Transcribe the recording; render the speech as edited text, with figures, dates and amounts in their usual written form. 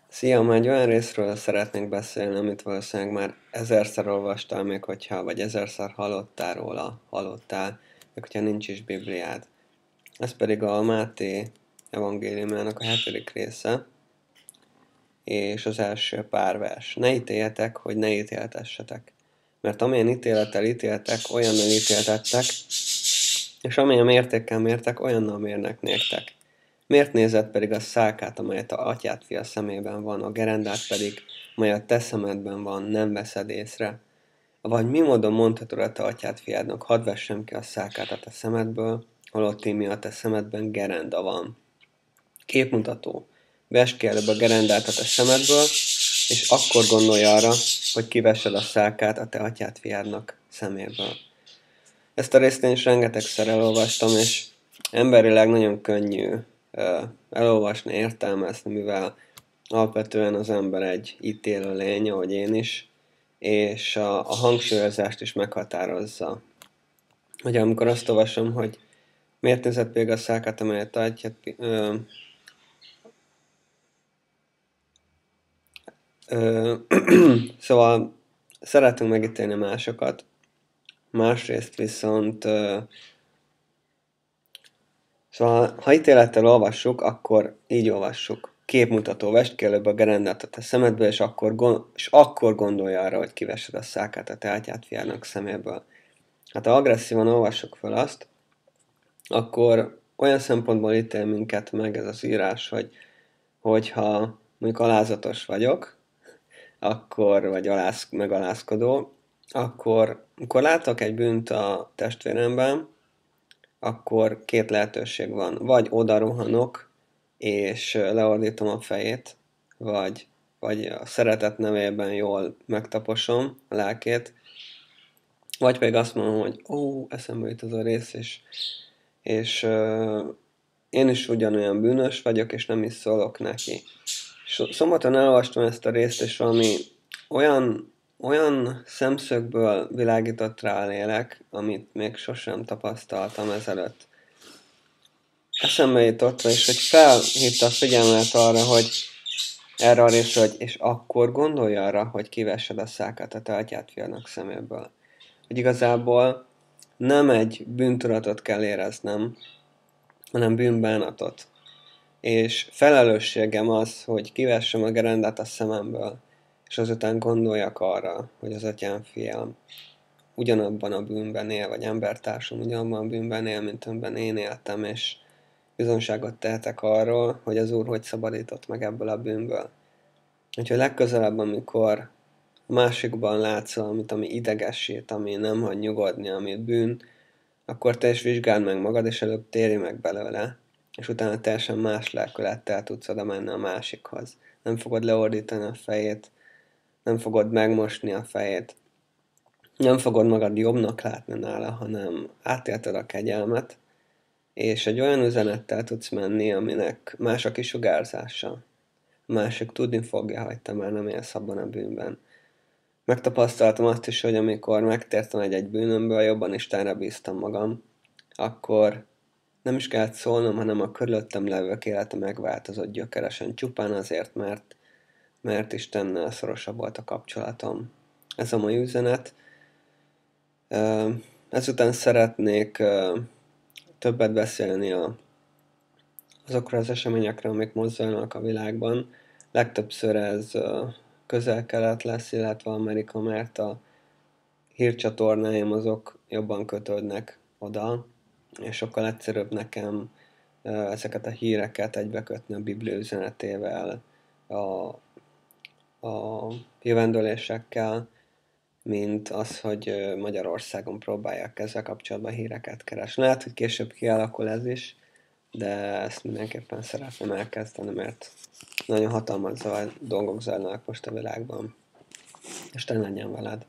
Szia, ma egy olyan részről szeretnék beszélni, amit valószínűleg már ezerszer olvastál, még hogyha, vagy ezerszer hallottál, még hogyha nincs is Bibliád. Ez pedig a Máté evangéliumának a 7. része, és az első pár vers. Ne ítéljetek, hogy ne ítéltessetek. Mert amilyen ítélettel ítéltek, olyannal ítéltettek, és amilyen mértékkel mértek, olyannal mérnek néktek. Miért nézed pedig a szálkát, amelyet a atyád fia szemében van, a gerendát pedig, amely a te szemedben van, nem veszed észre? Vagy mi módon mondhatod a te atyád fiádnak, hadd vessem ki a szálkát a te szemedből, holott mi a te szemedben gerenda van? Képmutató. Vesd ki előbb a gerendát a te szemedből, és akkor gondolj arra, hogy kivessed a szálkát a te atyád fiádnak szeméből. Ezt a részt én is rengetegszer elolvastam, és emberileg nagyon könnyű elolvasni, értelmezni, mivel alapvetően az ember egy ítélő lény, ahogy én is, és a hangsúlyozást is meghatározza. Hogy amikor azt olvasom, hogy miért nézett még a szálkát, amelyet adját, szóval szeretünk megítélni másokat, másrészt viszont szóval, ha ítélettel olvassuk, akkor így olvassuk. Képmutató, vesd ki előbb a gerendát a te szemedből, és akkor gondolj arra, hogy kivessed a szálkát a te atyád fiának szeméből. Hát ha agresszívan olvassuk fel azt, akkor olyan szempontból ítél minket meg ez az írás, hogyha mondjuk alázatos vagyok, vagy megalázkodó, akkor látok egy bűnt a testvéremben, akkor két lehetőség van. Vagy oda rohanok, és leordítom a fejét, vagy a szeretet nevében jól megtaposom a lelkét, vagy pedig azt mondom, hogy eszembe jut az a rész, és én is ugyanolyan bűnös vagyok, és nem is szólok neki. Szombaton elolvastam ezt a részt, és valami olyan szemszögből világított rá a lélek, amit még sosem tapasztaltam ezelőtt. Eszembe jutott, és hogy felhívta a figyelmet arra, hogy erre a részre, hogy és akkor gondolj arra, hogy kivessed a szálkát a te atyád fiának szeméből. Hogy igazából nem egy bűntudatot kell éreznem, hanem bűnbánatot. És felelősségem az, hogy kivessem a gerendát a szememből, és azután gondoljak arra, hogy az atyám fiam ugyanabban a bűnben él, vagy embertársam ugyanabban a bűnben él, mint amiben én éltem, és bizonságot tehetek arról, hogy az Úr hogy szabadított meg ebből a bűnből. Úgyhogy legközelebb, amikor a másikban látsz valamit, ami idegessít, ami nem hagy nyugodni, ami bűn, akkor te is vizsgáld meg magad, és előbb térj meg belőle, és utána teljesen más lelkülettel tudsz oda menni a másikhoz. Nem fogod leordítani a fejét, nem fogod megmosni a fejét, nem fogod magad jobbnak látni nála, hanem átélted a kegyelmet, és egy olyan üzenettel tudsz menni, aminek más a kisugárzása. A másik tudni fogja, hogy te már nem élsz abban a bűnben. Megtapasztaltam azt is, hogy amikor megtértem egy bűnömből, jobban Istenre bíztam magam, akkor nem is kellett szólnom, hanem a körülöttem levők élete megváltozott gyökeresen, csupán azért, mert Istennel szorosabb volt a kapcsolatom. Ez a mai üzenet. Ezután szeretnék többet beszélni azokról az eseményekről, amik mozzajlanak a világban. Legtöbbször ez Közel-Kelet lesz, illetve Amerika, mert a hírcsatornáim azok jobban kötődnek oda, és sokkal egyszerűbb nekem ezeket a híreket egybekötni a Biblia üzenetével, a jövendőlésekkel, mint az, hogy Magyarországon próbálják ezzel kapcsolatban híreket keresni. Lehet, hogy később kialakul ez is, de ezt mindenképpen szeretném elkezdeni, mert nagyon hatalmas dolgok zajlanak most a világban. Isten legyen veled!